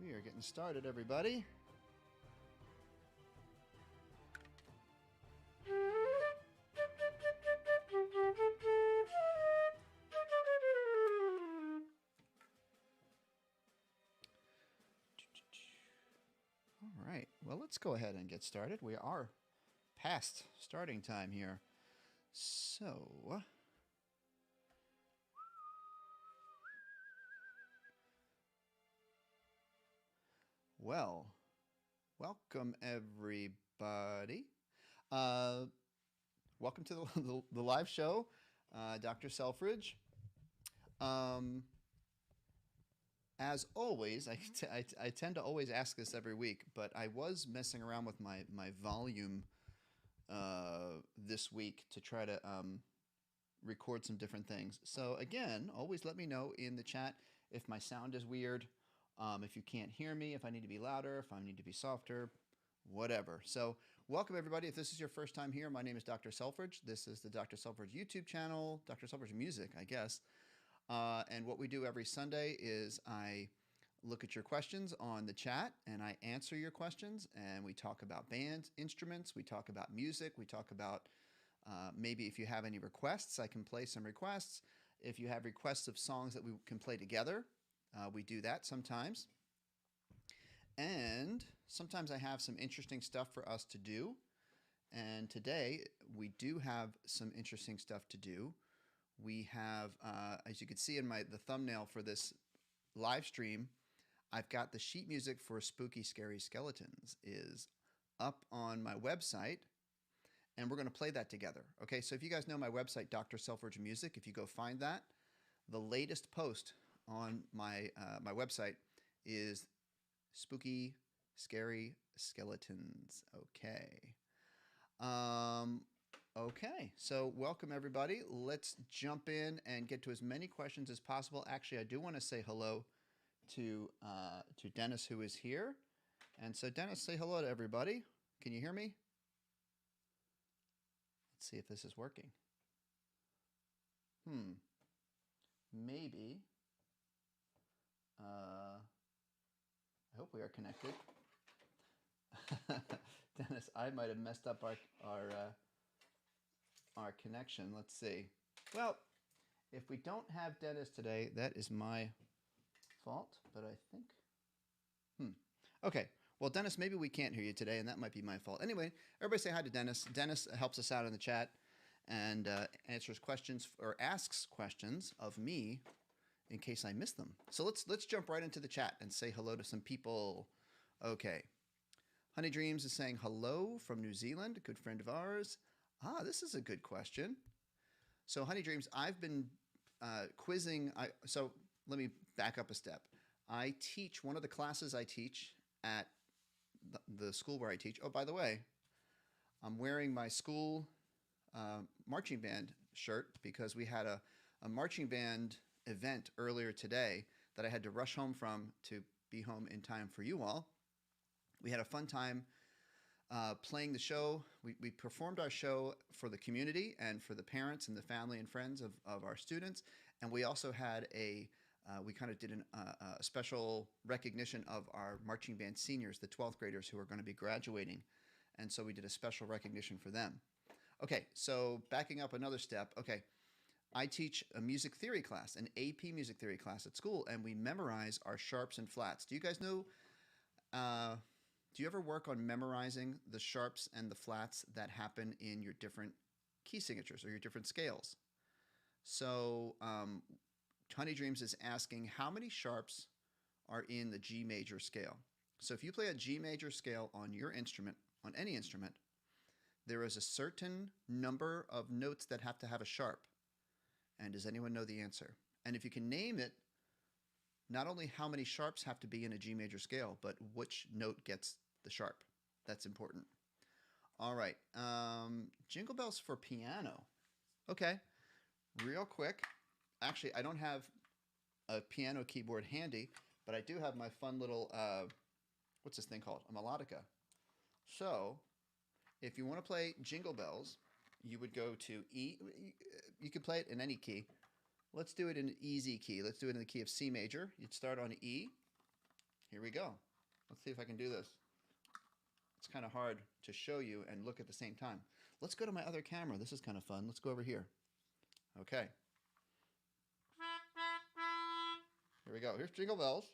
We are getting started, everybody. All right, well, let's go ahead and get started. We are past starting time here. So, well, welcome everybody. Welcome to the live show, Dr. Selfridge. As always, I tend to always ask this every week, but I was messing around with my volume this week to try to record some different things. So again, always let me know in the chat if my sound is weird, if you can't hear me, if I need to be louder, if I need to be softer, whatever. So welcome everybody. If this is your first time here, my name is Dr. Selfridge. This is the Dr. Selfridge YouTube channel, Dr. Selfridge Music, I guess. And what we do every Sunday is I look at your questions on the chat and I answer your questions, and we talk about bands, instruments, we talk about music, we talk about maybe if you have any requests, I can play some requests. If you have requests of songs that we can play together, we do that sometimes. And sometimes I have some interesting stuff for us to do. And today we do have some interesting stuff to do. We have, as you can see in the thumbnail for this live stream, I've got the sheet music for Spooky Scary Skeletons is up on my website, and we're going to play that together. Okay, so if you guys know my website, Dr. Selfridge Music, if you go find that, the latest post on my my website is Spooky Scary Skeletons. Okay. Okay, so welcome everybody. Let's jump in and get to as many questions as possible. Actually, I do want to say hello to Dennis, who is here. And so Dennis, say hello to everybody. Can you hear me? Let's see if this is working. Maybe. I hope we are connected. Dennis, I might have messed up our connection. Let's see. Well, if we don't have Dennis today, that is my fault, but I think... Okay. Well, Dennis, maybe we can't hear you today, and that might be my fault. Anyway, everybody say hi to Dennis. Dennis helps us out in the chat and answers questions or asks questions of me in case I miss them. So let's jump right into the chat and say hello to some people. Okay. Honey Dreams is saying hello from New Zealand, a good friend of ours. This is a good question. So Honey Dreams, I've been quizzing. So let me back up a step. I teach, one of the classes I teach at the school where I teach. Oh, by the way, I'm wearing my school marching band shirt because we had a marching band event earlier today that I had to rush home from to be home in time for you all. We had a fun time playing the show. We performed our show for the community and for the parents and the family and friends of our students. And we also had we kind of did a special recognition of our marching band seniors, the 12th graders who are going to be graduating. And so we did a special recognition for them. Okay, so backing up another step. Okay, I teach a music theory class, an AP music theory class at school, and we memorize our sharps and flats. Do you guys know... do you ever work on memorizing the sharps and the flats that happen in your different key signatures or your different scales? So Honey Dreams is asking how many sharps are in the G major scale. So if you play a G major scale on your instrument, on any instrument, there is a certain number of notes that have to have a sharp. And does anyone know the answer? And if you can name it, not only how many sharps have to be in a G major scale, but which note gets the sharp. That's important. All right. Jingle bells for piano. Okay. Real quick. Actually, I don't have a piano keyboard handy, but I do have my fun little, what's this thing called? A melodica. So if you want to play Jingle Bells, you would go to E. You can play it in any key. Let's do it in an easy key. Let's do it in the key of C major. You'd start on E, Here we go. Let's see if I can do this. It's kind of hard to show you and look at the same time. Let's go to my other camera. This is kind of fun. Let's go over here. Okay. Here we go. Here's Jingle Bells.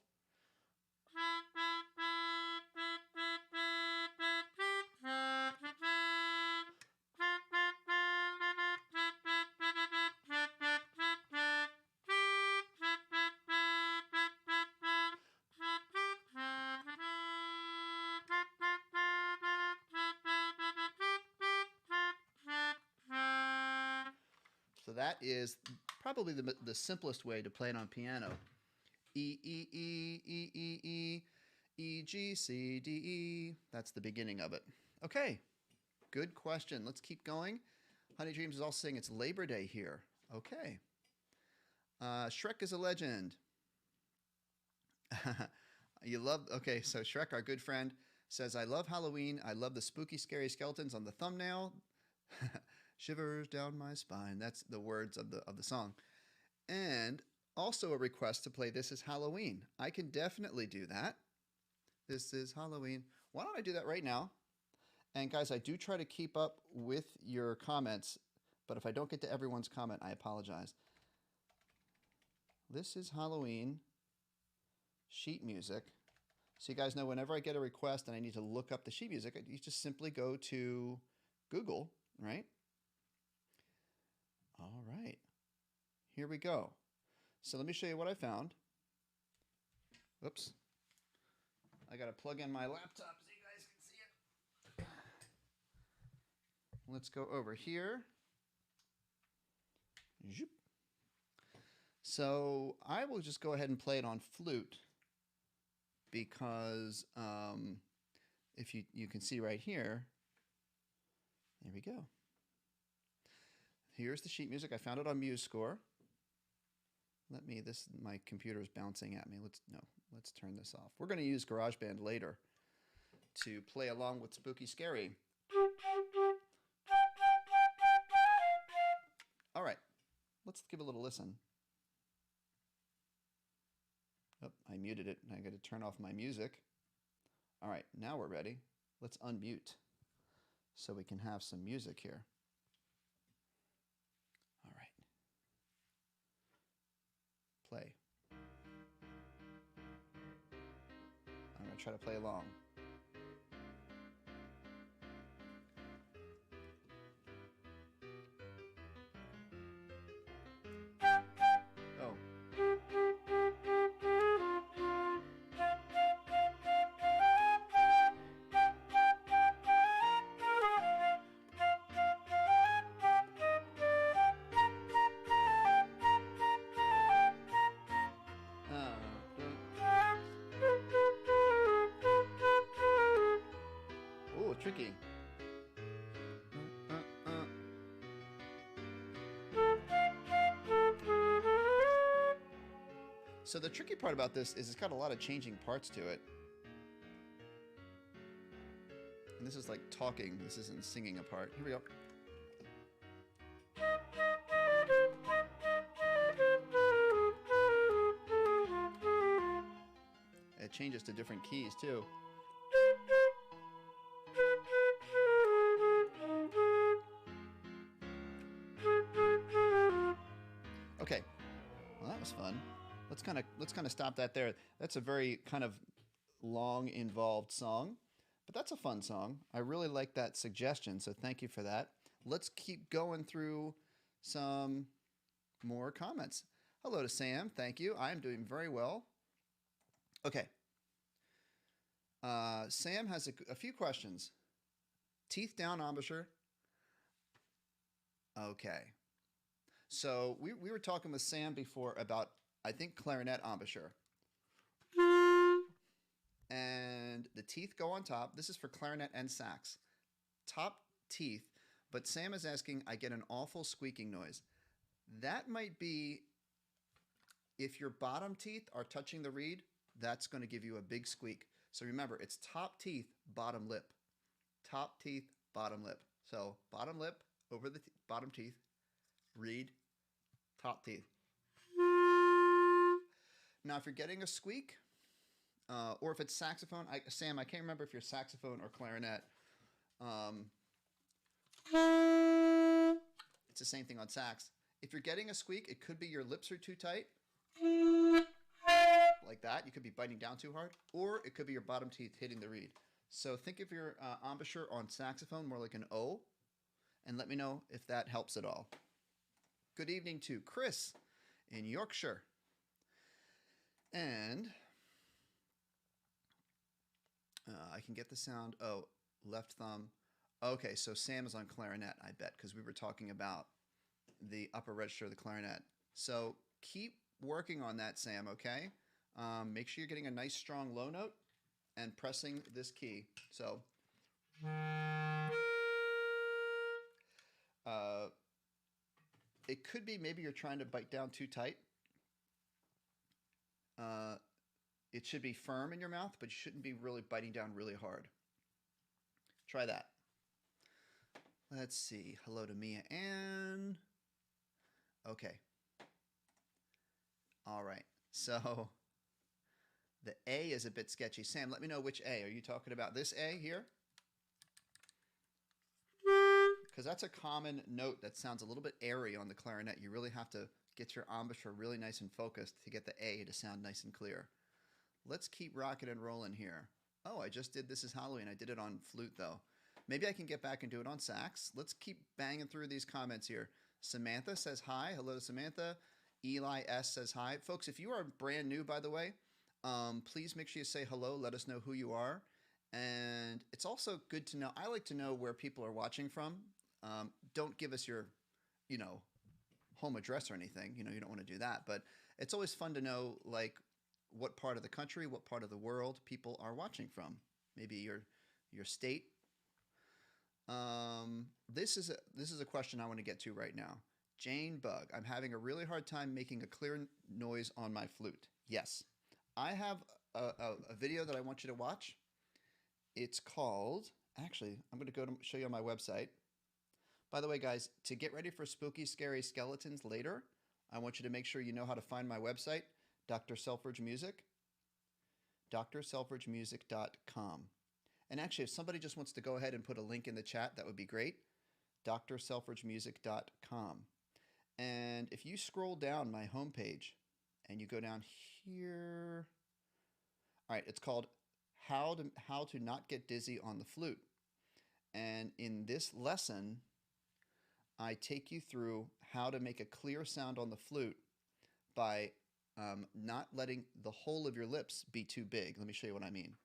So that is probably the simplest way to play it on piano. E, E, E, E, E, E, E, G, C, D, E. That's the beginning of it. Okay, good question. Let's keep going. Honey Dreams is all saying it's Labor Day here. Okay. Shrek is a legend. You love, okay, so Shrek, our good friend, says, I love Halloween. I love the spooky, scary skeletons on the thumbnail. Shivers down my spine. That's the words of the song. And also a request to play This Is Halloween. I can definitely do that. This is Halloween. Why don't I do that right now? And guys, I do try to keep up with your comments, but if I don't get to everyone's comment, I apologize. This is Halloween sheet music. So you guys know whenever I get a request and I need to look up the sheet music, you just simply go to Google, right? All right. Here we go. So let me show you what I found. Oops. I got to plug in my laptop so you guys can see it. Let's go over here. So I will just go ahead and play it on flute because if you can see right here, there we go. Here's the sheet music. I found it on MuseScore. My computer's bouncing at me. Let's turn this off. We're going to use GarageBand later to play along with Spooky Scary. All right, let's give a little listen. Oh, I muted it, and I got to turn off my music. All right, now we're ready. Let's unmute so we can have some music here. All right. Play. I'm going to try to play along. Tricky. So the tricky part about this is it's got a lot of changing parts to it. And this is like talking. This isn't singing a part. Here we go. It changes to different keys too. Okay, well that was fun. Let's kind of stop that there. That's a very kind of long, involved song, but that's a fun song. I really like that suggestion, so thank you for that. Let's keep going through some more comments. Hello to Sam, thank you. I am doing very well. Okay. Sam has a few questions. Teeth down embouchure. Okay. So we were talking with Sam before about, I think, clarinet embouchure. And the teeth go on top. This is for clarinet and sax. Top teeth. But Sam is asking, I get an awful squeaking noise. That might be, if your bottom teeth are touching the reed, that's going to give you a big squeak. So remember, it's top teeth, bottom lip. Top teeth, bottom lip. So bottom lip over the bottom teeth, reed, top teeth. Now, if you're getting a squeak, or if it's saxophone, Sam, I can't remember if you're saxophone or clarinet. It's the same thing on sax. If you're getting a squeak, it could be your lips are too tight, like that. You could be biting down too hard, or it could be your bottom teeth hitting the reed. So think of your embouchure on saxophone more like an O, and let me know if that helps at all. Good evening to Chris in Yorkshire. And I can get the sound. Oh, left thumb. Okay, so Sam is on clarinet, I bet, because we were talking about the upper register of the clarinet. So keep working on that, Sam, okay? Make sure you're getting a nice strong low note and pressing this key. So it could be maybe you're trying to bite down too tight. It should be firm in your mouth, but you shouldn't be really biting down really hard. Try that. Let's see. Hello to Mia Ann. Okay. All right. So the A is a bit sketchy. Sam, let me know which A. Are you talking about this A here? Because that's a common note that sounds a little bit airy on the clarinet. You really have to get your embouchure really nice and focused to get the A to sound nice and clear. Let's keep rocking and rolling here. Oh, I just did This Is Halloween. I did it on flute, though. Maybe I can get back and do it on sax. Let's keep banging through these comments here. Samantha says hi. Hello, Samantha. Eli S says hi. Folks, if you are brand new, by the way, please make sure you say hello. Let us know who you are. And it's also good to know. I like to know where people are watching from. Don't give us your, home address or anything. You don't want to do that. But it's always fun to know, like, what part of the country, what part of the world people are watching from. Maybe your state. This is a question I want to get to right now. Jane Bug, I'm having a really hard time making a clear noise on my flute. Yes, I have a video that I want you to watch. It's called, actually, I'm going to go to show you on my website. By the way, guys, to get ready for spooky, scary skeletons later, I want you to make sure you know how to find my website, Dr. Selfridge Music, drselfridgemusic.com. And actually, if somebody just wants to go ahead and put a link in the chat, that would be great, drselfridgemusic.com. And if you scroll down my homepage and you go down here, all right, it's called How to Not Get Dizzy on the Flute. And in this lesson, I take you through how to make a clear sound on the flute by not letting the whole of your lips be too big. Let me show you what I mean.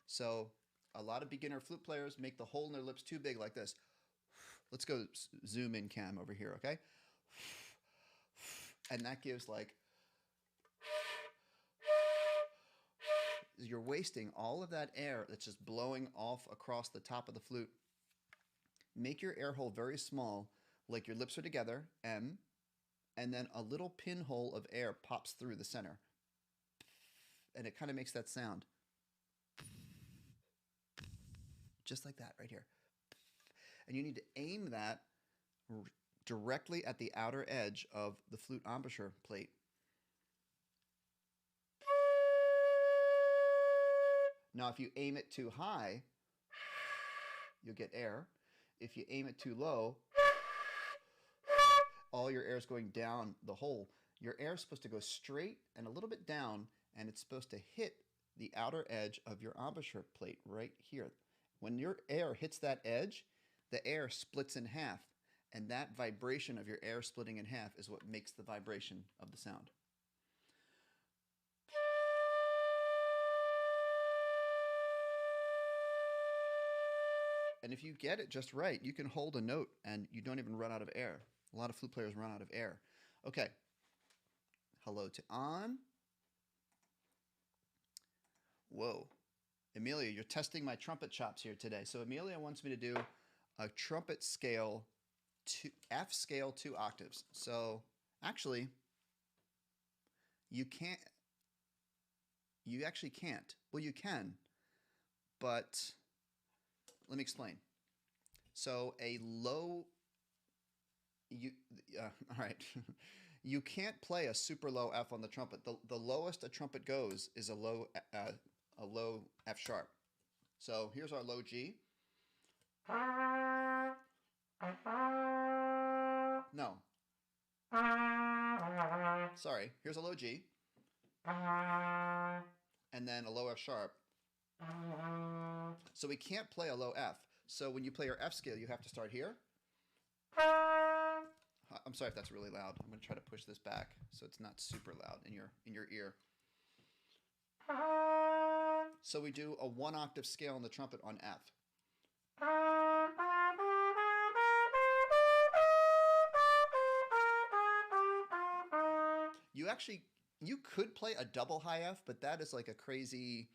So a lot of beginner flute players make the hole in their lips too big like this. Let's go zoom in cam over here, okay? And that gives like, you're wasting all of that air that's just blowing off across the top of the flute. Make your air hole very small, like your lips are together, M, and then a little pinhole of air pops through the center. And it kind of makes that sound. Just like that right here. And you need to aim that directly at the outer edge of the flute embouchure plate. Now, if you aim it too high, you'll get air. If you aim it too low, all your air is going down the hole. Your air is supposed to go straight and a little bit down, and it's supposed to hit the outer edge of your embouchure plate right here. When your air hits that edge, the air splits in half, and that vibration of your air splitting in half is what makes the vibration of the sound. And if you get it just right, you can hold a note and you don't even run out of air. A lot of flute players run out of air. Okay. Hello to On. Whoa. Amelia, you're testing my trumpet chops here today. So Amelia wants me to do a trumpet scale, F scale 2 octaves. So actually, you actually can't. Well, you can, but let me explain. So a low, all right. You can't play a super low F on the trumpet. The lowest a trumpet goes is a low F sharp. So here's our low G. No. Sorry, here's a low G. And then a low F sharp. So we can't play a low F. So when you play your F scale, you have to start here. I'm sorry if that's really loud. I'm going to try to push this back so it's not super loud in your ear. So we do a 1 octave scale on the trumpet on F. You could play a double high F, but that is like a crazy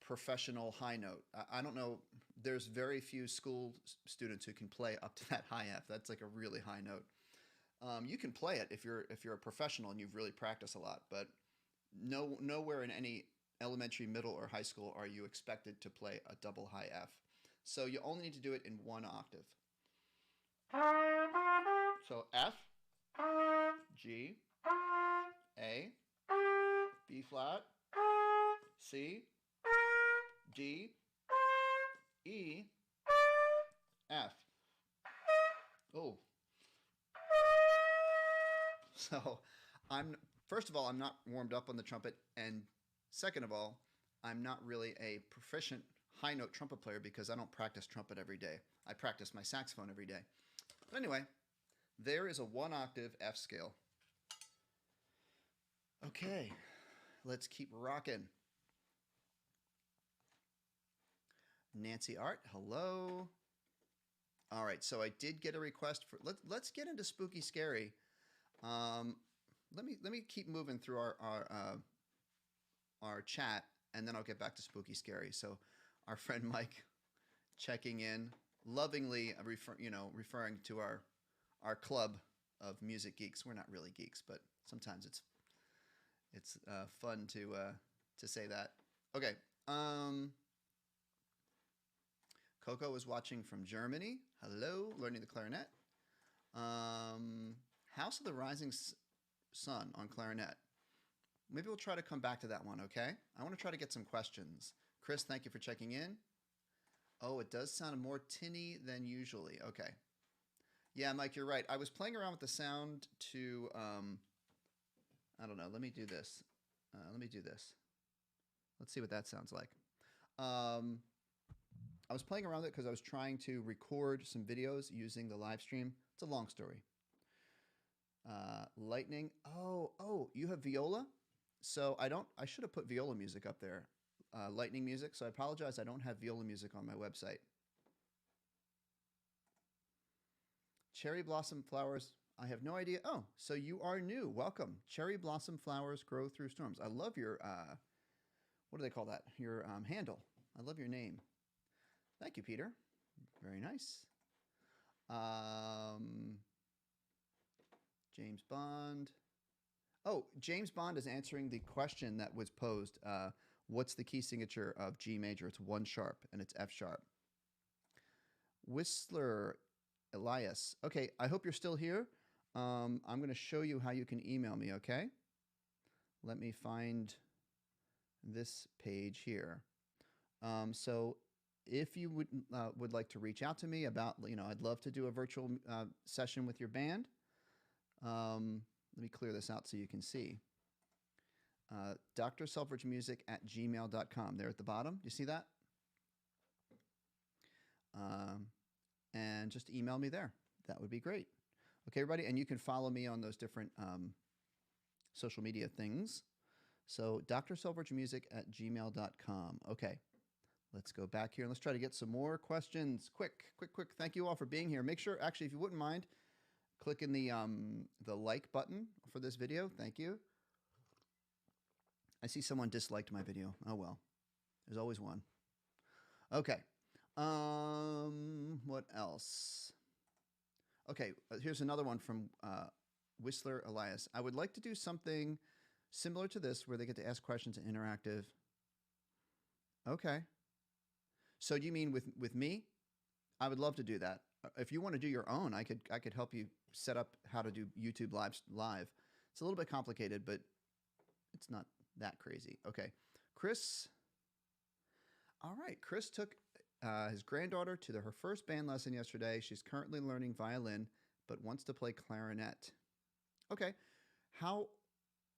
professional high note. I don't know. There's very few school students who can play up to that high F. That's like a really high note. You can play it if you're a professional and you've really practiced a lot, but nowhere in any elementary, middle, or high school are you expected to play a double high F. So you only need to do it in 1 octave. So F, G, A, B flat, C, D, E, F. Oh. So first of all, I'm not warmed up on the trumpet, and second of all, I'm not really a proficient high note trumpet player because I don't practice trumpet every day. I practice my saxophone every day. But anyway, there is a 1 octave F scale. Okay, let's keep rocking. Nancy Art, hello. All right, so I did get a request for let's get into Spooky Scary. Let me keep moving through our chat, and then I'll get back to Spooky Scary. So our friend Mike checking in, lovingly referring to our club of music geeks. We're not really geeks, but sometimes it's fun to say that. Okay. Coco is watching from Germany. Hello, learning the clarinet. House of the Rising Sun on clarinet. Maybe we'll try to come back to that one, okay? I want to try to get some questions. Chris, thank you for checking in. Oh, it does sound more tinny than usually. Okay. Yeah, Mike, you're right. I was playing around with the sound to, I don't know. Let me do this. Let's see what that sounds like. I was playing around with it because I was trying to record some videos using the live stream. It's a long story. Lightning. Oh, you have viola? So I should have put viola music up there. Lightning music. So I apologize. I don't have viola music on my website. Cherry blossom flowers. I have no idea. Oh, so you are new. Welcome. Cherry blossom flowers grow through storms. I love your, what do they call that? Your handle. I love your name. Thank you, Peter. Very nice. James Bond. Oh, James Bond is answering the question that was posed. What's the key signature of G major? It's 1 sharp, and it's F sharp. Whistler Elias. Okay, I hope you're still here. I'm going to show you how you can email me, okay? Let me find this page here. So if you would like to reach out to me about, I'd love to do a virtual session with your band. Let me clear this out so you can see. drselfridgemusic@gmail.com. There at the bottom. Do you see that? And just email me there. That would be great. Okay, everybody. And you can follow me on those different social media things. So drselfridgemusic@gmail.com. Okay. Let's go back here and let's try to get some more questions. Quick. Thank you all for being here. Make sure, actually, if you wouldn't mind, clicking the like button for this video. Thank you. I see someone disliked my video. Oh, well. There's always one. Okay. What else? Okay, here's another one from Whistler Elias. I would like to do something similar to this where they get to ask questions and interactive. Okay. So do you mean with me? I would love to do that. if you want to do your own, I could help you set up how to do YouTube live. It's a little bit complicated, but it's not that crazy. Okay, Chris. All right, Chris took his granddaughter to her first band lesson yesterday. She's currently learning violin, but wants to play clarinet. Okay, how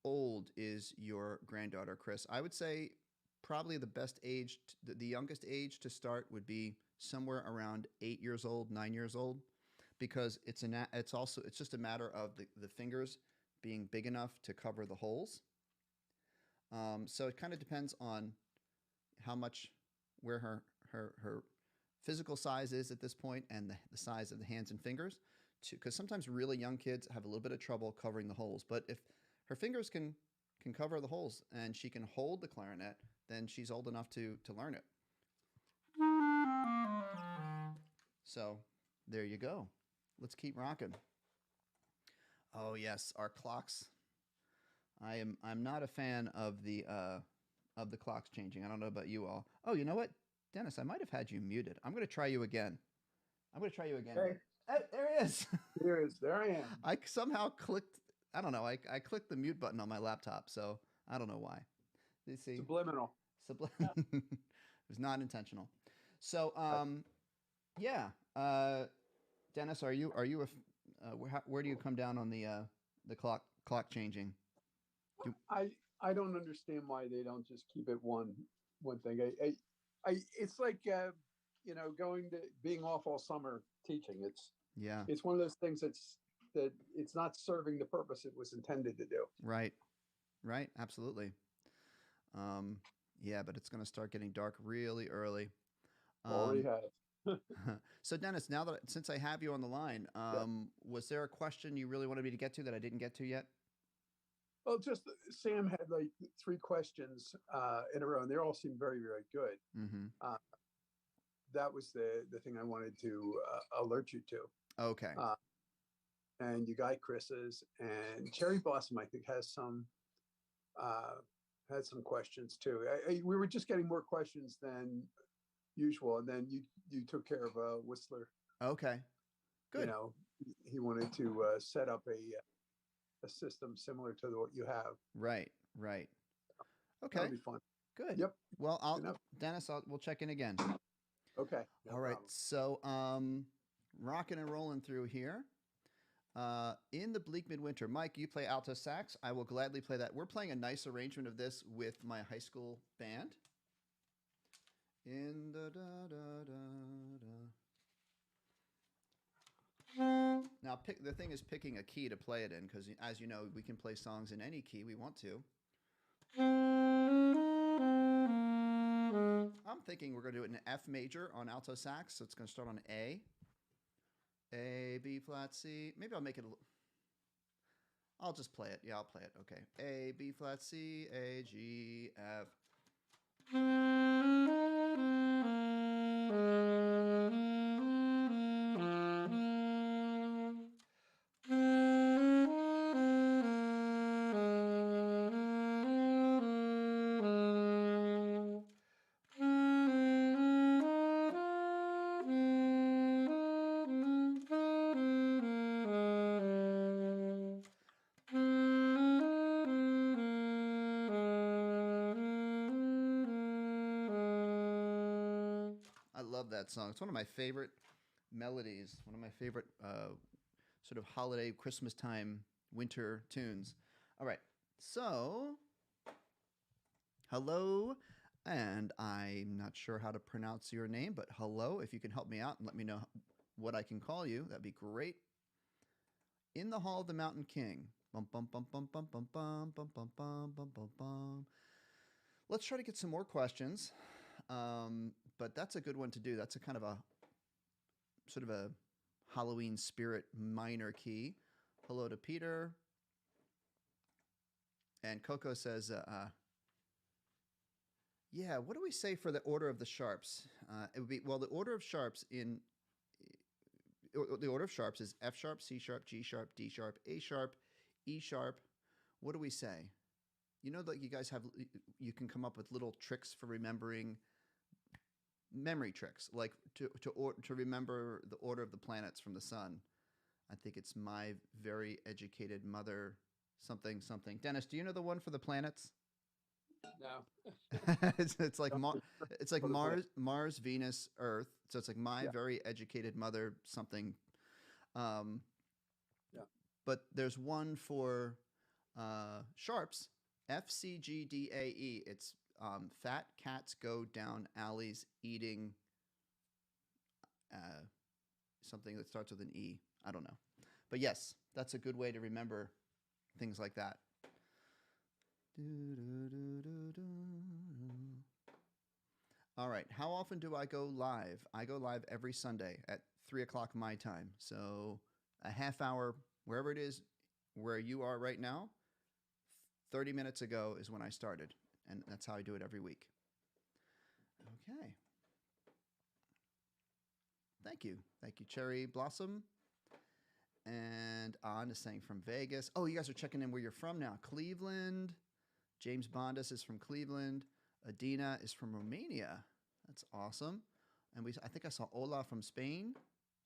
old is your granddaughter, Chris? I would say probably the best age, the youngest age to start would be somewhere around 8 years old, 9 years old, because it's just a matter of the fingers being big enough to cover the holes. So it kind of depends on how much, where her physical size is at this point, and the size of the hands and fingers, because sometimes really young kids have a little bit of trouble covering the holes. But if her fingers can cover the holes and she can hold the clarinet, then she's old enough to learn it. So there you go. Let's keep rocking. Oh yes, our clocks. I'm not a fan of the clocks changing. I don't know about you all. Oh, you know what, Dennis? I might have had you muted. I'm going to try you again. Hey. Oh, there he is. There I am. I somehow clicked. I don't know. I clicked the mute button on my laptop, so I don't know why. You see, Subliminal. It was not intentional. So, yeah. Dennis, are you where do you come down on the clock changing? I don't understand why they don't just keep it one thing. It's like being off all summer teaching. It's one of those things that it's not serving the purpose it was intended to do. Right, absolutely. Yeah, but it's going to start getting dark really early. Already have. So Dennis, since I have you on the line, was there a question you really wanted me to get to that I didn't get to yet? Well, just Sam had like 3 questions in a row, and they all seemed very, very good. Mm-hmm. That was the thing I wanted to alert you to. Okay. And you got Chris's, and Cherry Blossom, I think, has some questions too. We were just getting more questions than usual, and then you took care of Whistler. Okay. Good. He wanted to set up a system similar to what you have. Right. Okay. That'll be fun. Good. Yep. Well, Dennis, we'll check in again. Okay. All right. So, rocking and rolling through here. In the bleak midwinter, Mike, you play alto sax. I will gladly play that. We're playing a nice arrangement of this with my high school band. In the da da da da. Now, the thing is picking a key to play it in, because as you know, we can play songs in any key we want to. I'm thinking we're going to do it in F major on alto sax, so it's going to start on A, B flat, C. Maybe I'll make it I'll just play it. Yeah, I'll play it. Okay. A, B flat, C, A, G, F. That song. It's one of my favorite melodies, one of my favorite sort of holiday, Christmas time, winter tunes. All right, so hello, and I'm not sure how to pronounce your name, but hello, if you can help me out and let me know what I can call you, that'd be great. In the Hall of the Mountain King. Bum, bum, bum, bum, bum, bum, bum, bum, bum, bum, bum, bum, bum. Let's try to get some more questions. But that's a good one to do. That's a kind of a sort of a Halloween spirit minor key. Hello to Peter. And Coco says, yeah, what do we say for the order of the sharps? It would be, well, the order of sharps is F sharp, C sharp, G sharp, D sharp, A sharp, E sharp. What do we say? You know that you guys you can come up with little tricks for remembering memory tricks, like to remember the order of the planets from the sun. I think it's My Very Educated Mother something something. Dennis, do you know the one for the planets? No. It's like it's like Mars, Venus, Earth. So it's like My Very Educated Mother something. But there's one for sharps, FCGDAE. It's fat cats go down alleys eating something that starts with an E. I don't know. But yes, that's a good way to remember things like that. All right. How often do I go live? I go live every Sunday at 3 o'clock my time. So a half hour, wherever it is, where you are right now, 30 minutes ago is when I started. And that's how I do it every week. Okay. Thank you. Thank you, Cherry Blossom. And On is saying from Vegas. Oh, you guys are checking in where you're from now. Cleveland. James Bondis is from Cleveland. Adina is from Romania. That's awesome. And I think I saw Ola from Spain.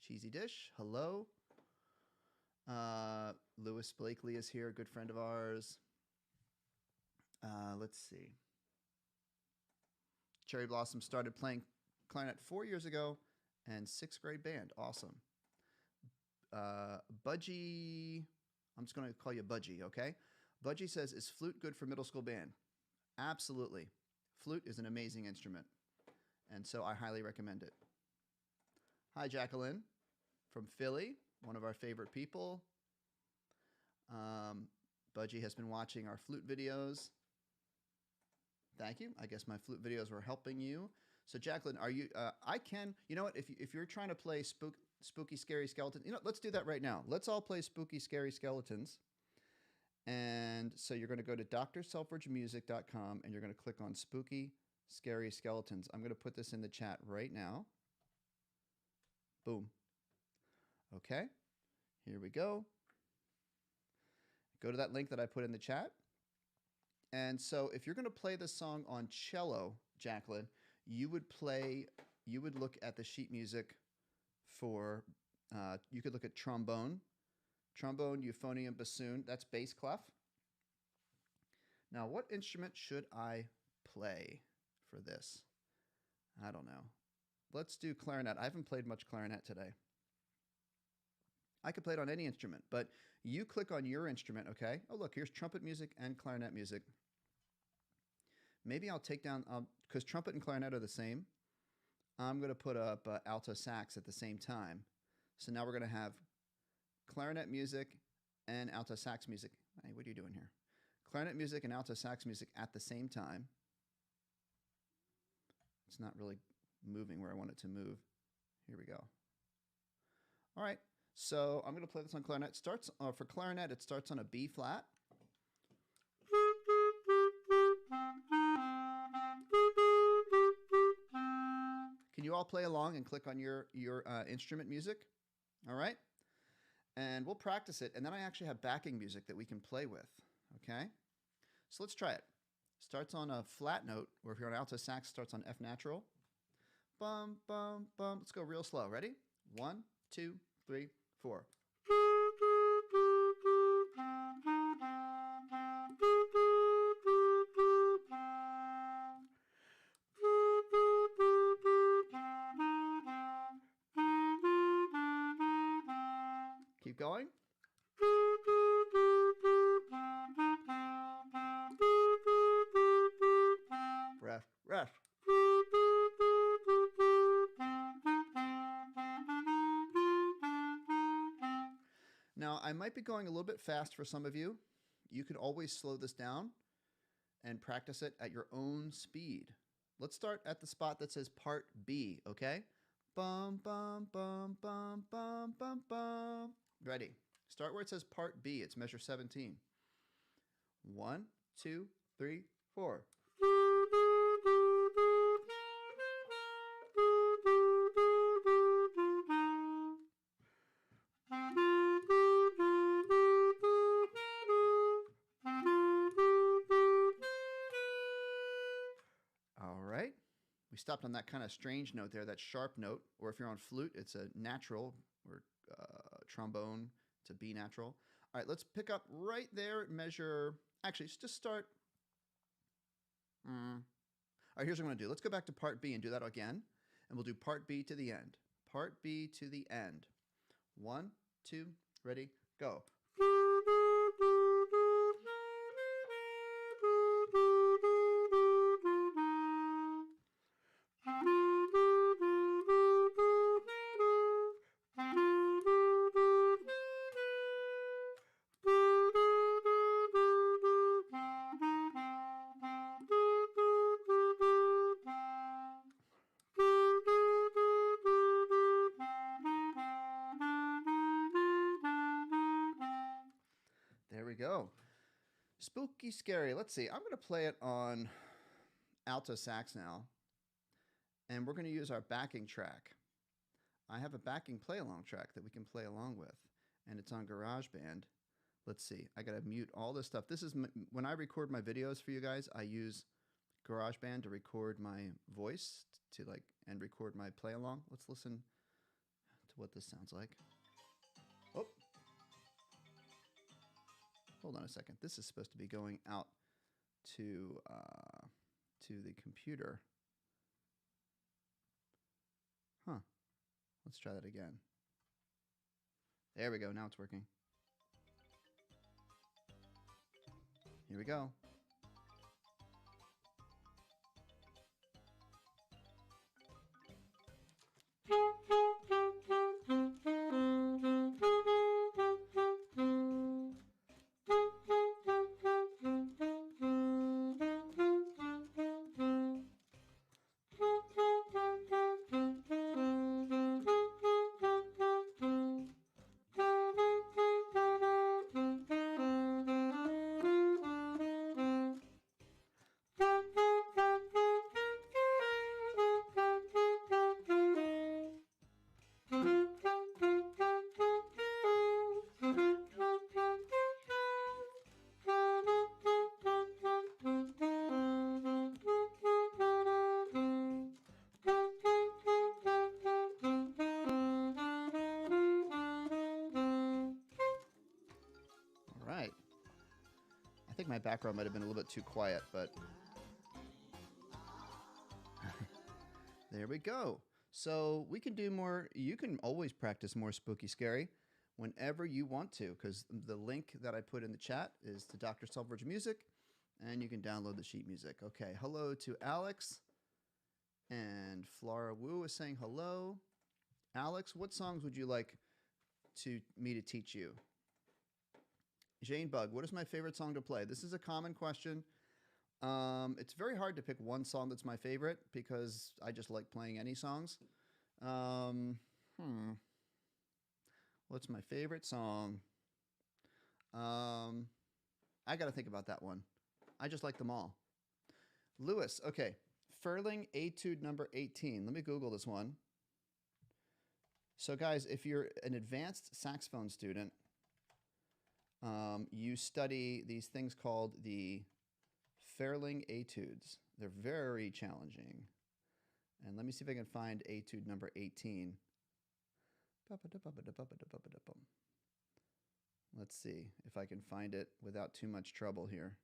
Cheesy Dish. Hello. Lewis Blakely is here, a good friend of ours. Let's see. Cherry Blossom started playing clarinet 4 years ago and 6th grade band. Awesome. Budgie, I'm just going to call you Budgie, okay? Budgie says, is flute good for middle school band? Absolutely. Flute is an amazing instrument, and so I highly recommend it. Hi, Jacqueline from Philly, one of our favorite people. Budgie has been watching our flute videos. Thank you. I guess my flute videos were helping you. So, Jacqueline, are you? I can. You know what? If you're trying to play spooky, scary skeletons, let's do that right now. Let's all play spooky, scary skeletons. And so you're going to go to drselfridgemusic.com and you're going to click on spooky, scary skeletons. I'm going to put this in the chat right now. Boom. Okay. Here we go. Go to that link that I put in the chat. And so if you're going to play this song on cello, Jacqueline, you would look at the sheet music for, you could look at trombone, euphonium, bassoon. That's bass clef. Now, what instrument should I play for this? I don't know. Let's do clarinet. I haven't played much clarinet today. I could play it on any instrument, but you click on your instrument, okay? Oh, look, here's trumpet music and clarinet music. Maybe I'll take down, because trumpet and clarinet are the same. I'm going to put up alto sax at the same time. So now we're going to have clarinet music and alto sax music. Hey, what are you doing here? Clarinet music and alto sax music at the same time. It's not really moving where I want it to move. Here we go. All right. So I'm going to play this on clarinet. For clarinet, it starts on a B flat. Can you all play along and click on your instrument music? All right. And we'll practice it. And then I actually have backing music that we can play with. Okay. So let's try it. Starts on a flat note, or if you're on alto sax, starts on F natural. Bum, bum, bum. Let's go real slow. Ready? 1, 2, 3, 4. Keep going. Rest, rest. Now, I might be going a little bit fast for some of you. You can always slow this down and practice it at your own speed. Let's start at the spot that says part B, okay? Bum, bum, bum, bum, bum, bum, bum. Ready. Start where it says part B. It's measure 17. 1, 2, 3, 4. stopped on that kind of strange note there, that sharp note. Or if you're on flute, it's a natural, or trombone, it's a B natural. All right, let's pick up right there, measure. Actually, just start. All right, here's what I'm going to do. Let's go back to part B and do that again. And we'll do part B to the end. Part B to the end. 1, 2, ready, go. There we go. Spooky Scary. Let's see. I'm going to play it on alto sax now. And we're going to use our backing track. I have a backing play-along track that we can play along with. And it's on GarageBand. Let's see. I got to mute all this stuff. This is when I record my videos for you guys, I use GarageBand to record my voice and record my play-along. Let's listen to what this sounds like. Oh. Hold on a second. This is supposed to be going out to the computer. Huh. Let's try that again. There we go. Now it's working. Here we go. I think my background might have been a little bit too quiet, but there we go. So we can do more. You can always practice more Spooky Scary whenever you want to, because the link that I put in the chat is to Dr. Selfridge Music, and you can download the sheet music. Okay, hello to Alex, and Flora Wu is saying hello. Alex, what songs would you like me to teach you? Jane Bug, what is my favorite song to play? This is a common question. It's very hard to pick one song that's my favorite because I just like playing any songs. What's my favorite song? I got to think about that one. I just like them all. Lewis, okay. Furling Etude number 18. Let me Google this one. So guys, if you're an advanced saxophone student, you study these things called the Furling Etudes. They're very challenging. And let me see if I can find Etude number 18. Let's see if I can find it without too much trouble here.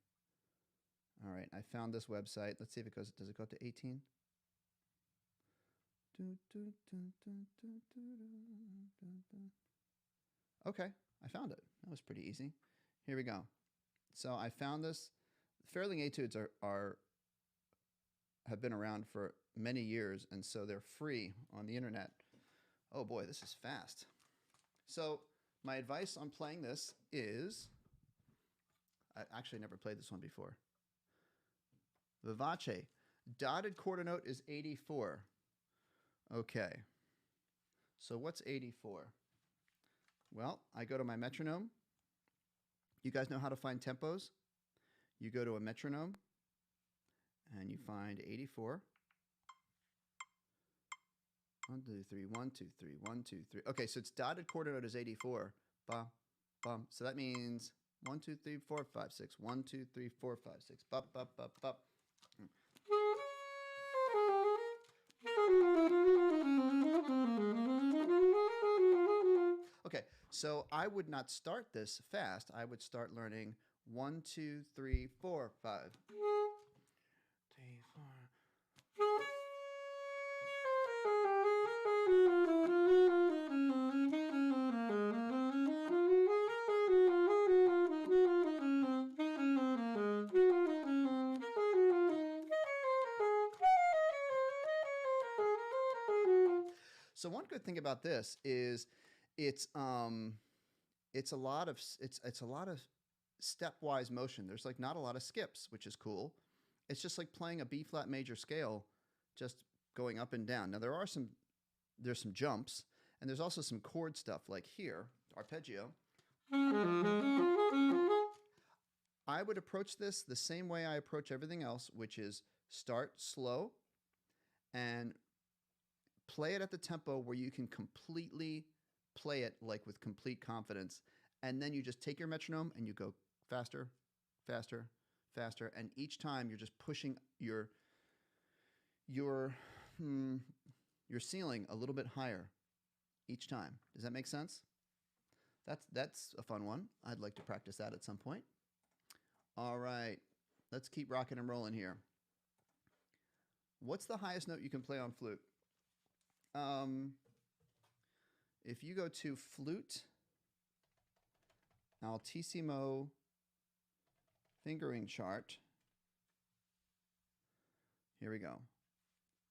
All right, I found this website. Let's see if it goes, does it go up to 18? Okay, I found it. That was pretty easy. Here we go. So I found this. Furling Etudes have been around for many years, and so they're free on the internet. Oh boy, this is fast. So my advice on playing this is, I actually never played this one before. Vivace. Dotted quarter note is 84. Okay. So what's 84? Well, I go to my metronome. You guys know how to find tempos? You go to a metronome and you find 84. 1, 2, 3, 1, 2, 3, 1, 2, 3. Okay, so it's dotted quarter note is 84. Bum, bum. So that means 1, 2, 3, 4, 5, 6. 1, 2, 3, 4, 5, 6. Bop, bop, bop, bop. Okay, so I would not start this fast. I would start learning 1, 2, 3, 4, 5. 3, 4. So one good thing about this is it's it's a lot of stepwise motion. There's like not a lot of skips, which is cool. It's just like playing a B flat major scale, just going up and down. Now there's some jumps, and there's also some chord stuff like here, arpeggio. I would approach this the same way I approach everything else, which is start slow and play it at the tempo where you can completely play it like with complete confidence. And then you just take your metronome and you go faster, faster, faster. And each time you're just pushing your ceiling a little bit higher each time. Does that make sense? That's a fun one. I'd like to practice that at some point. All right, let's keep rocking and rolling here. What's the highest note you can play on flute? If you go to flute, altissimo fingering chart, here we go.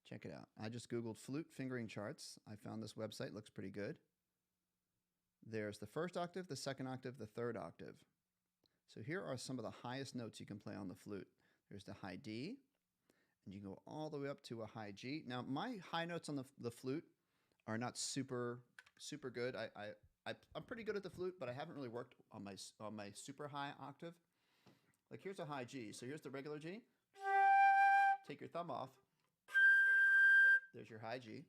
Check it out. I just Googled flute fingering charts. I found this website, looks pretty good. There's the first octave, the second octave, the third octave. So here are some of the highest notes you can play on the flute. There's the high D, and you go all the way up to a high G. Now, my high notes on the flute are not super good. I'm pretty good at the flute, but I haven't really worked on my super high octave. Like here's a high G. So here's the regular G. Take your thumb off. There's your high G.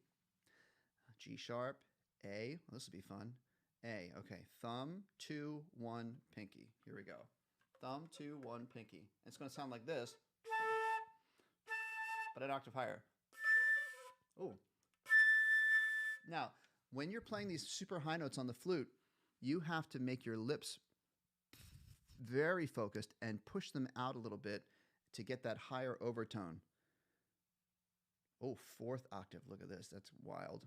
G sharp, A. Well, this will be fun. A. Okay. Thumb, 2, 1, pinky. Here we go. Thumb, 2, 1, pinky. It's going to sound like this, but an octave higher. Oh. Now, when you're playing these super high notes on the flute, you have to make your lips very focused and push them out a little bit to get that higher overtone. Oh, 4th octave. Look at this. That's wild.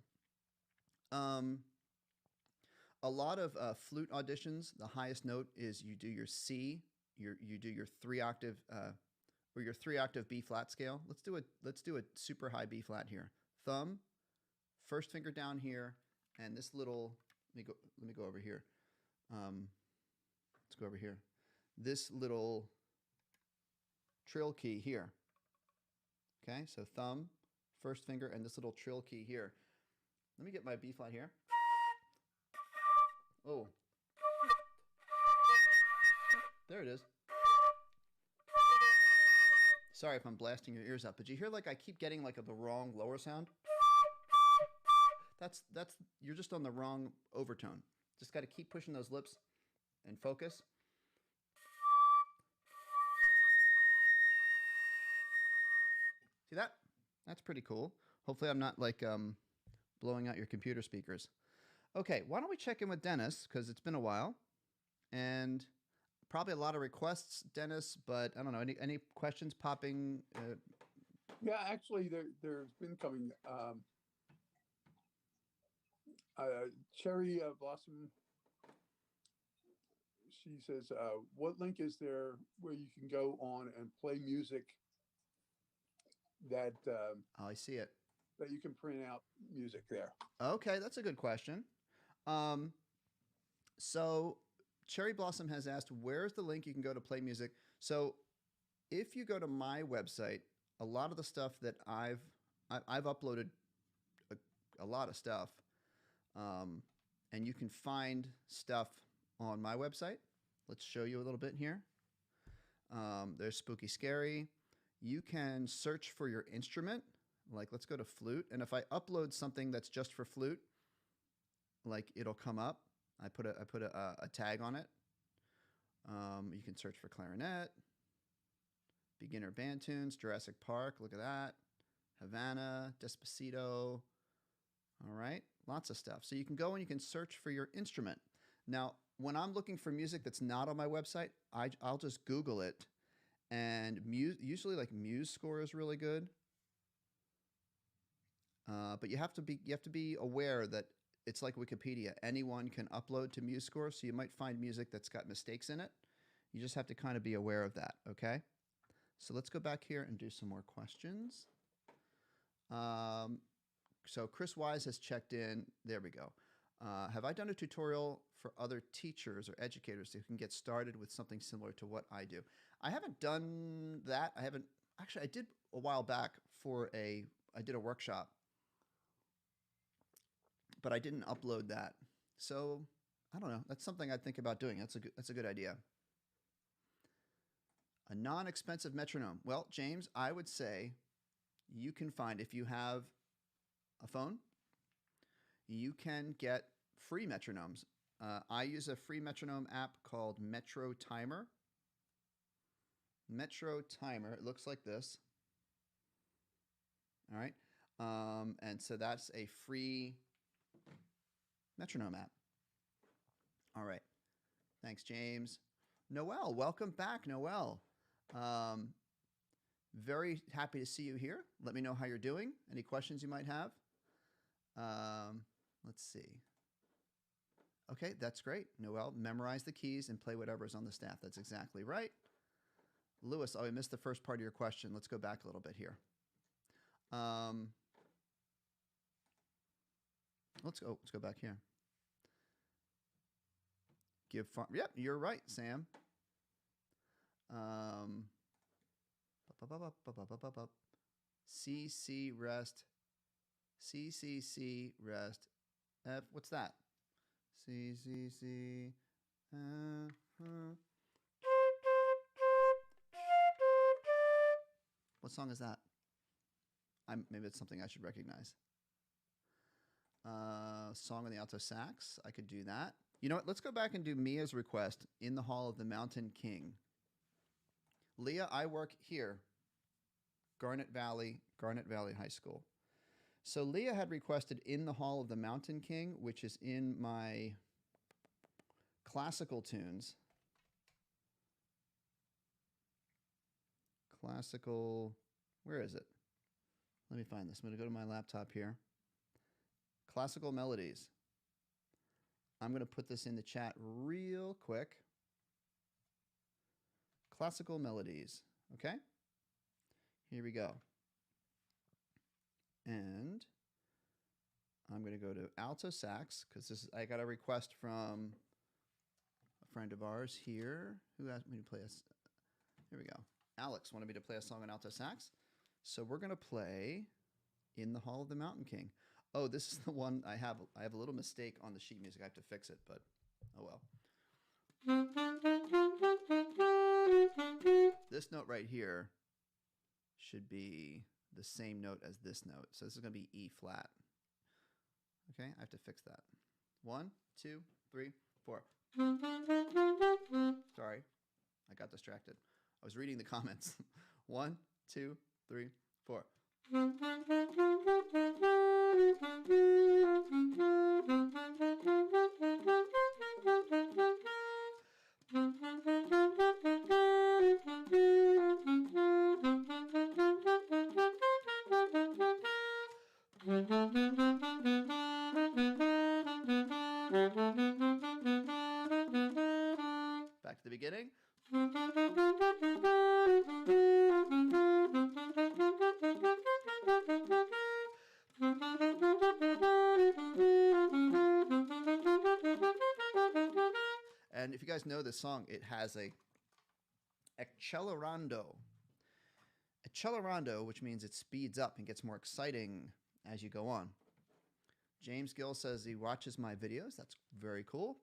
A lot of flute auditions, the highest note is you do your C, you do your 3 octave or your 3 octave B flat scale. Let's do a super high B flat here. Thumb, first finger down here, and this little, let me go over here. Let's go over here. This little trill key here. Okay, so thumb, first finger, and this little trill key here. Let me get my B flat here. Oh. There it is. Sorry if I'm blasting your ears out, but you hear like I keep getting like the wrong lower sound? That's you're just on the wrong overtone. Just got to keep pushing those lips and focus. See that? That's pretty cool. Hopefully I'm not like blowing out your computer speakers. Okay, why don't we check in with Dennis, because it's been a while, and probably a lot of requests, Dennis, but I don't know, any questions popping? Yeah, actually, there's been coming. Cherry Blossom, she says, what link is there where you can go on and play music that Oh, I see it. That you can print out music there? Okay, that's a good question. So Cherry Blossom has asked, where's the link you can go to play music? So if you go to my website, a lot of the stuff that I've uploaded a lot of stuff, and you can find stuff on my website. Let's show you a little bit here. There's Spooky Scary. You can search for your instrument. Like, let's go to flute. And if I upload something that's just for flute, like it'll come up. I put a tag on it. You can search for clarinet, beginner band tunes, Jurassic Park. Look at that. Havana, Despacito. All right, lots of stuff. So you can go and you can search for your instrument. Now, when I'm looking for music that's not on my website, I'll just Google it. And usually like MuseScore is really good. But you have to be aware that it's like Wikipedia. Anyone can upload to MuseScore, so you might find music that's got mistakes in it. You just have to kind of be aware of that, okay? So let's go back here and do some more questions. So Chris Wise has checked in. There we go. Have I done a tutorial for other teachers or educators who can get started with something similar to what I do? I haven't done that. Actually, I did a while back I did a workshop, but I didn't upload that. So I don't know. That's something I'd think about doing. That's a good idea. A non-expensive metronome. Well, James, I would say you can find, if you have a phone, you can get free metronomes. I use a free metronome app called Metro Timer. Metro Timer, it looks like this. All right. And so that's a free metronome app. All right. Thanks, James. Noelle, welcome back, Noelle. Very happy to see you here. Let me know how you're doing. Any questions you might have? Let's see. Okay, that's great. Noelle, memorize the keys and play whatever's on the staff. That's exactly right. Lewis, I missed the first part of your question. Let's go back a little bit here. Let's go back here. Yep, you're right, Sam. CC rest. CCC rest. F. What's that? CCC. What song is that? Maybe it's something I should recognize. Song on the alto sax. I could do that. You know what? Let's go back and do Mia's request, In the Hall of the Mountain King. Leah, I work here, Garnet Valley High School. So Leah had requested In the Hall of the Mountain King, which is in my classical tunes. Classical, where is it? Let me find this. I'm going to go to my laptop here. Classical melodies. I'm going to put this in the chat real quick. Classical melodies. Okay? Here we go. And I'm going to go to alto sax because I got a request from a friend of ours here who asked me to play here we go. Alex wanted me to play a song on alto sax. So we're going to play In the Hall of the Mountain King. Oh, this is the one I have a little mistake on the sheet music. I have to fix it, but oh well. This note right here should be the same note as this note. So this is going to be E flat. Okay, I have to fix that. 1, 2, 3, 4. Sorry, I got distracted. I was reading the comments. 1, 2, 3, 4. Back to the beginning. And if you guys know this song, it has a accelerando. Accelerando, which means it speeds up and gets more exciting as you go on. James Gill says he watches my videos. That's very cool.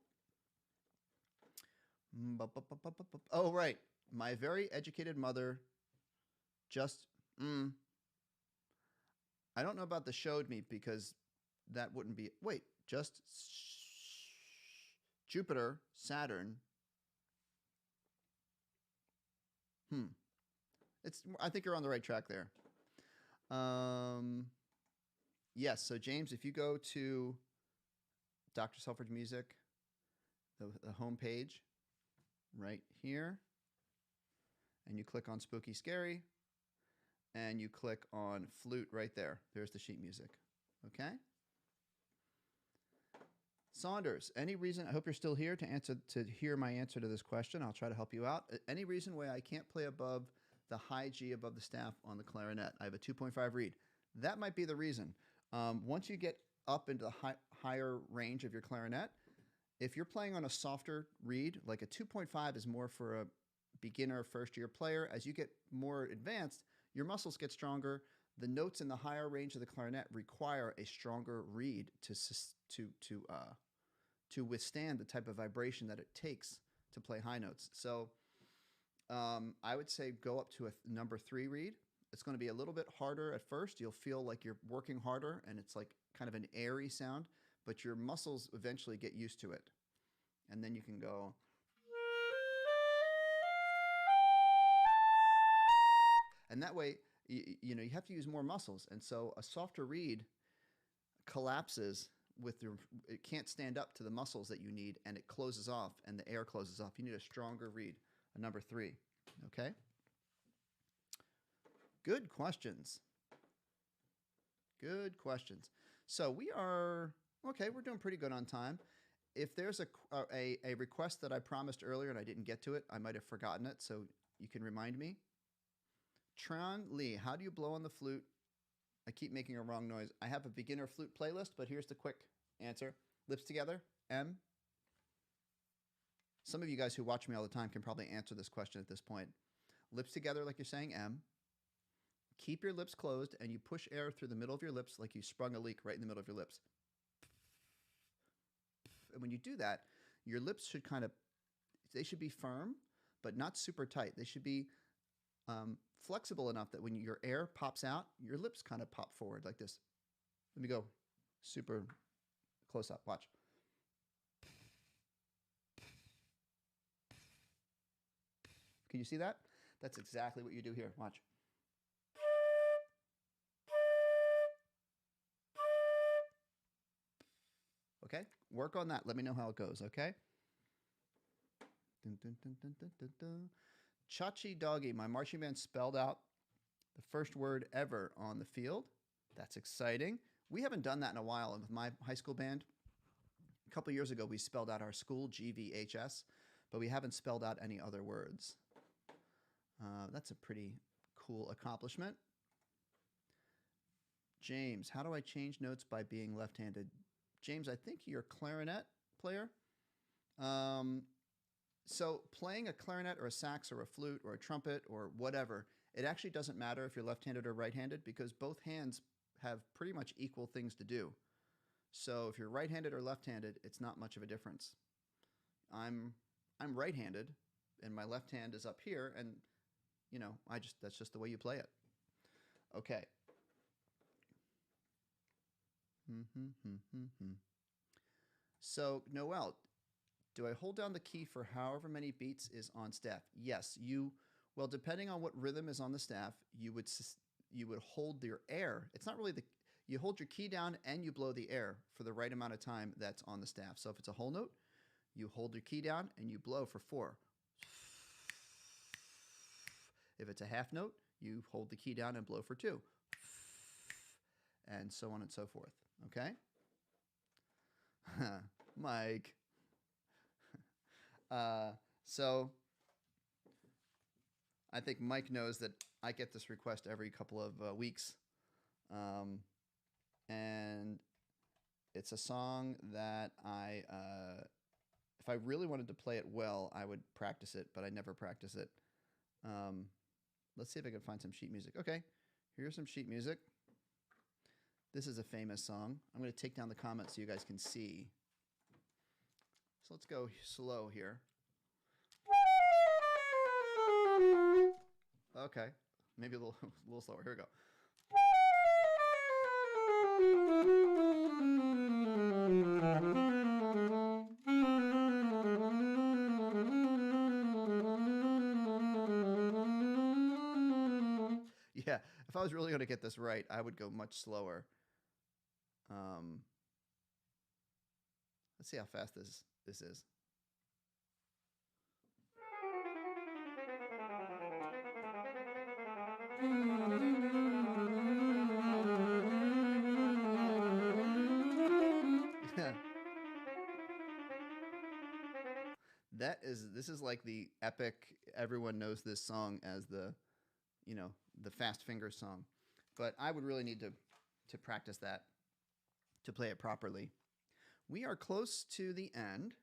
Oh, right. My very educated mother just... I don't know about the showed me because that wouldn't be... Wait, just... Jupiter, Saturn. I think you're on the right track there. Yes. So James, if you go to Dr. Selfridge Music, the home page right here, and you click on Spooky Scary, and you click on Flute right there. There's the sheet music. Okay? Saunders, any reason, I hope you're still here to hear my answer to this question. I'll try to help you out. Any reason why I can't play above the high G above the staff on the clarinet? I have a 2.5 reed. That might be the reason. Once you get up into the higher range of your clarinet, if you're playing on a softer reed, like a 2.5 is more for a beginner first-year player. As you get more advanced, your muscles get stronger. The notes in the higher range of the clarinet require a stronger reed to withstand the type of vibration that it takes to play high notes. So I would say go up to a number 3 reed. It's going to be a little bit harder at first. You'll feel like you're working harder, and it's like kind of an airy sound, but your muscles eventually get used to it. And then you can go. And that way, you have to use more muscles. And so a softer reed collapses it can't stand up to the muscles that you need, and it closes off, and the air closes off. You need a stronger reed, a number 3. Okay? Good questions. Good questions. So we are, okay, we're doing pretty good on time. If there's a request that I promised earlier and I didn't get to it, I might have forgotten it, so you can remind me. Tron Lee, how do you blow on the flute? I keep making a wrong noise. I have a beginner flute playlist, but here's the quick answer. Lips together, M. Some of you guys who watch me all the time can probably answer this question at this point. Lips together like you're saying M. Keep your lips closed, and you push air through the middle of your lips like you sprung a leak right in the middle of your lips. And when you do that, your lips should they should be firm, but not super tight. They should be flexible enough that when your air pops out, your lips kind of pop forward like this. Let me go super close up. Watch. Can you see that? That's exactly what you do here. Watch. Okay? Work on that. Let me know how it goes, okay? Dun, dun, dun, dun, dun, dun, dun. Chachi Doggy, my marching band spelled out the first word ever on the field. That's exciting. We haven't done that in a while. And with my high school band, a couple years ago, we spelled out our school, GVHS, but we haven't spelled out any other words. That's a pretty cool accomplishment. James, how do I change notes by being left-handed? James, I think you're a clarinet player. So playing a clarinet or a sax or a flute or a trumpet or whatever, it actually doesn't matter if you're left-handed or right-handed because both hands have pretty much equal things to do. So if you're right-handed or left-handed, it's not much of a difference. I'm right-handed, and my left hand is up here, and that's just the way you play it. Okay. So, Noel, do I hold down the key for however many beats is on staff? Yes, well, depending on what rhythm is on the staff, you would hold your air. It's not really you hold your key down and you blow the air for the right amount of time that's on the staff. So if it's a whole note, you hold your key down and you blow for 4. If it's a half note, you hold the key down and blow for 2. And so on and so forth. Okay? Mike. So I think Mike knows that I get this request every couple of weeks. And it's a song that if I really wanted to play it well, I would practice it, but I never practice it. Let's see if I can find some sheet music. Okay, here's some sheet music. This is a famous song. I'm going to take down the comments so you guys can see. So let's go slow here. Okay, maybe a little slower. Here we go. Yeah, if I was really going to get this right, I would go much slower. Let's see how fast this is. This is like the epic, everyone knows this song as the, the fast finger song. But I would really need to practice that to play it properly. We are close to the end.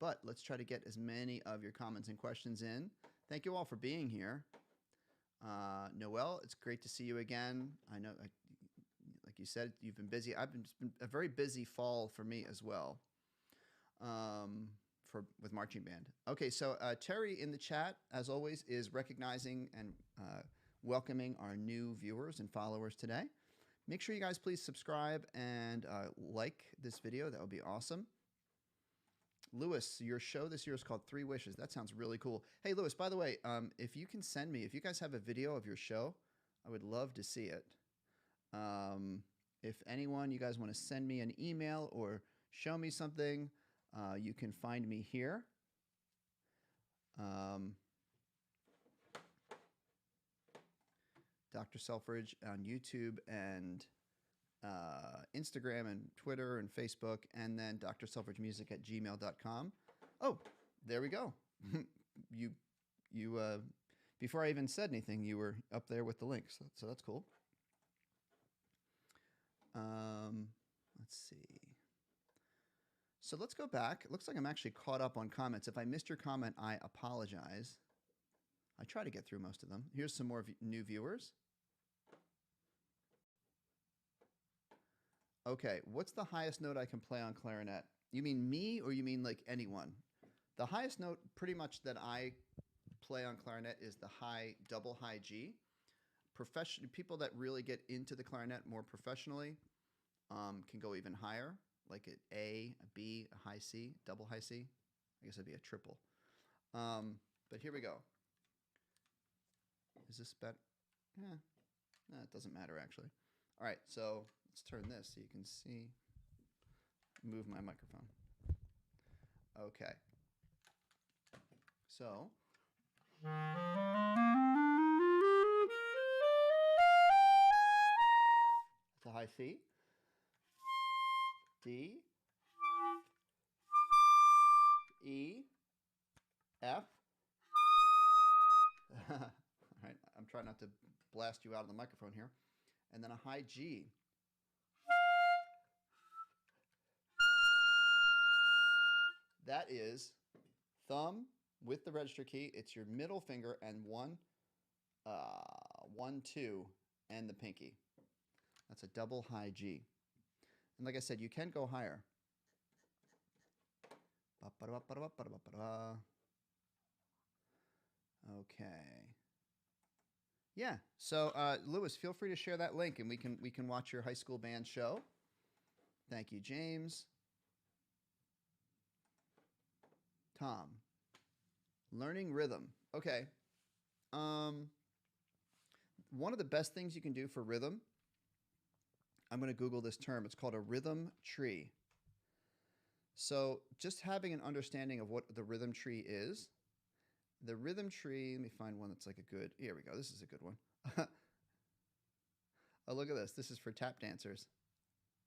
But let's try to get as many of your comments and questions in. Thank you all for being here. Noelle, it's great to see you again. I know, like you said, you've been busy. It's been a very busy fall for me as well, with marching band. Okay, so Terry in the chat, as always, is recognizing and welcoming our new viewers and followers today. Make sure you guys please subscribe and like this video. That would be awesome. Lewis, your show this year is called 3 Wishes. That sounds really cool. Hey, Lewis, by the way, if you can send me, if you guys have a video of your show, I would love to see it. If anyone, you guys want to send me an email or show me something, you can find me here. Dr. Selfridge on YouTube and Instagram and Twitter and Facebook, and then drselfridgemusic@gmail.com. Oh, there we go. you before I even said anything, you were up there with the links, so that's cool. Let's see. So let's go back. It looks like I'm actually caught up on comments. If I missed your comment, I apologize. I try to get through most of them. Here's some more new viewers. Okay, what's the highest note I can play on clarinet? You mean me, or you mean like anyone? The highest note pretty much that I play on clarinet is the double high G. People that really get into the clarinet more professionally can go even higher, like an A, a B, a high C, double high C. I guess it'd be a triple. But here we go. Is this better? Yeah, no, it doesn't matter actually. All right, so let's turn this so you can see. Move my microphone. Okay. So. It's a high C. D. E. F. All right, I'm trying not to blast you out of the microphone here. And then a high G. That is thumb with the register key. It's your middle finger and 1, 2, and the pinky. That's a double high G. And like I said, you can go higher. Okay. Yeah. So, Lewis, feel free to share that link, and we can watch your high school band show. Thank you, James. Tom. Learning rhythm. Okay. One of the best things you can do for rhythm, I'm going to Google this term. It's called a rhythm tree. So just having an understanding of what the rhythm tree is. The rhythm tree, let me find one that's like a good, here we go. This is a good one. Oh, look at this. This is for tap dancers.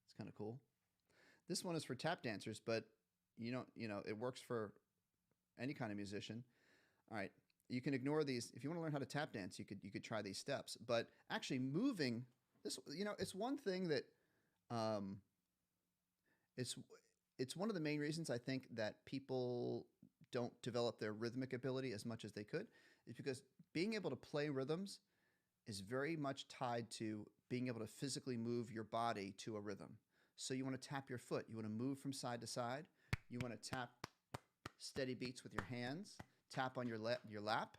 It's kind of cool. This one is for tap dancers, but it works for any kind of musician. All right. You can ignore these. If you want to learn how to tap dance, you could try these steps, but actually moving this, it's one thing that, it's one of the main reasons I think that people don't develop their rhythmic ability as much as they could, is because being able to play rhythms is very much tied to being able to physically move your body to a rhythm. So you want to tap your foot. You want to move from side to side. You want to tap steady beats with your hands, tap on your lap,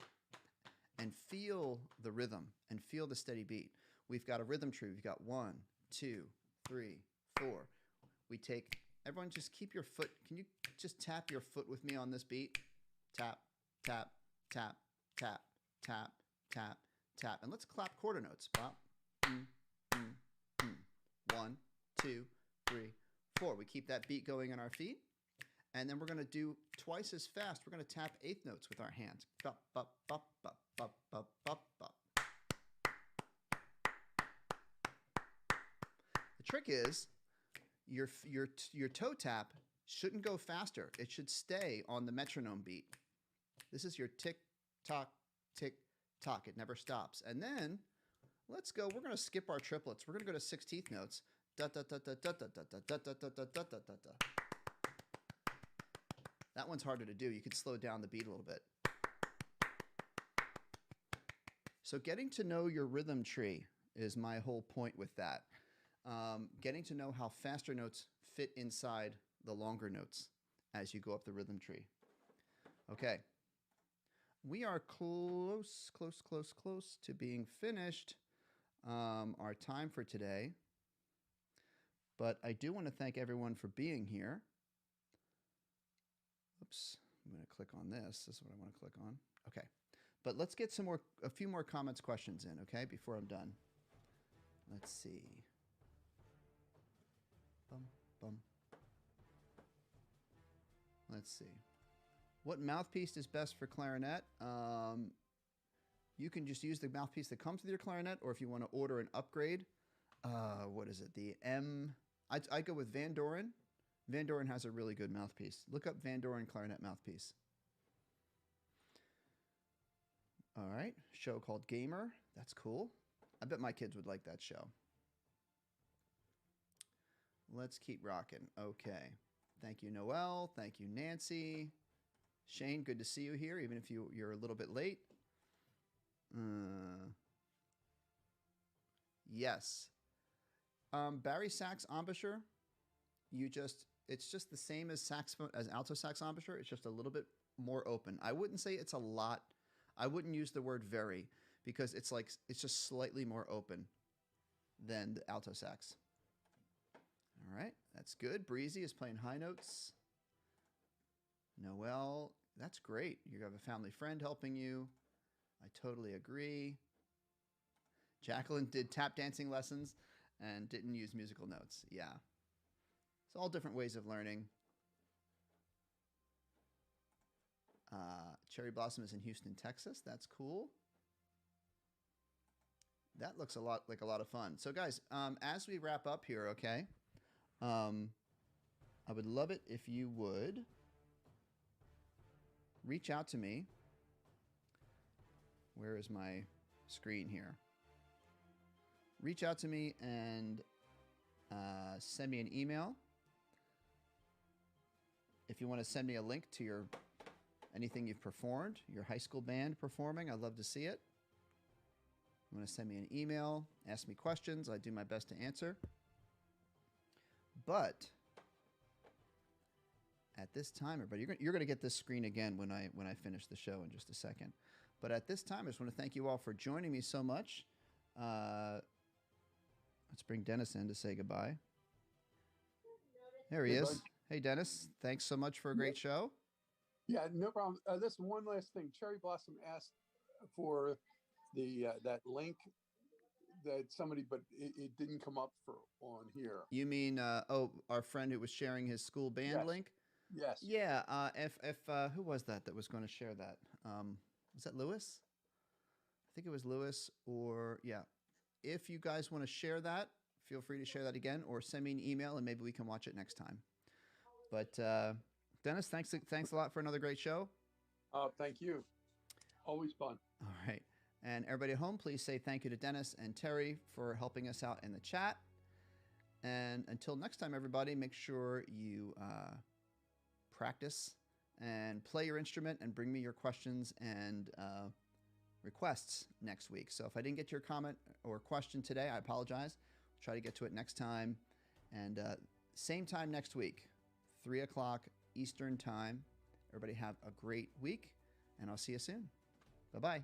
and feel the rhythm and feel the steady beat. We've got a rhythm tree. We've got 1, 2, 3, 4. We take, everyone just keep your foot, can you just tap your foot with me on this beat? Tap, tap, tap, tap, tap, tap, tap. And let's clap quarter notes. Bop, mm, mm, mm. 1, 2, 3, 4. We keep that beat going in our feet. And then we're going to do twice as fast. We're going to tap eighth notes with our hands. Bop, bop, bop, bop, bop, bop, bop, bop. The trick is your toe tap shouldn't go faster. It should stay on the metronome beat. This is your tick, tock, tick, tock. It never stops. And then let's go. We're going to skip our triplets. We're going to go to 16th notes. Da, da, da, da, da, da, da, da, da, da, da, da, da, da. That one's harder to do. You could slow down the beat a little bit. So getting to know your rhythm tree is my whole point with that. Getting to know how faster notes fit inside the longer notes as you go up the rhythm tree. Okay. We are close to being finished our time for today. But I do want to thank everyone for being here. Oops, I'm going to click on this. This is what I want to click on. Okay. But let's get a few more comments, questions in, okay, before I'm done. Let's see. Bum. Let's see. What mouthpiece is best for clarinet? You can just use the mouthpiece that comes with your clarinet, or if you want to order an upgrade, what is it? The I go with Van Doren. Van Doren has a really good mouthpiece. Look up Van Doren clarinet mouthpiece. All right, show called Gamer. That's cool. I bet my kids would like that show. Let's keep rocking. Okay. Thank you, Noelle. Thank you, Nancy. Shane, good to see you here, even if you're a little bit late. Yes. Barry sax embouchure. It's just the same as saxophone as alto sax embouchure. It's just a little bit more open. I wouldn't say it's a lot. I wouldn't use the word very because it's just slightly more open than the alto sax. All right, that's good. Breezy is playing high notes. Noelle, that's great. You have a family friend helping you. I totally agree. Jacqueline did tap dancing lessons and didn't use musical notes. Yeah. It's all different ways of learning. Cherry Blossom is in Houston, Texas. That's cool. That looks like a lot of fun. So guys, as we wrap up here, okay, I would love it if you would reach out to me. Where is my screen here? Reach out to me and send me an email. If you want to send me a link to anything you've performed, your high school band performing, I'd love to see it. You want to send me an email, ask me questions, I do my best to answer. But at this time, everybody, you're going to get this screen again when I finish the show in just a second. But at this time, I just want to thank you all for joining me so much. Let's bring Dennis in to say goodbye. There he is. Bud. Hey, Dennis. Thanks so much for a great show. Yeah, no problem. Listen, one last thing. Cherry Blossom asked for that link that somebody, but it didn't come up on here. You mean, our friend who was sharing his school band link? Yes. Yeah. If who was that was going to share that? Was that Lewis? I think it was Lewis. Or yeah. If you guys want to share that, feel free to share that again, or send me an email and maybe we can watch it next time. But Dennis, thanks a lot for another great show. Thank you. Always fun. All right. And everybody at home, please say thank you to Dennis and Terry for helping us out in the chat. And until next time, everybody, make sure you practice and play your instrument and bring me your questions and requests next week. So if I didn't get to your comment or question today, I apologize. I'll try to get to it next time. And same time next week, 3 o'clock Eastern time. Everybody have a great week, and I'll see you soon. Bye-bye.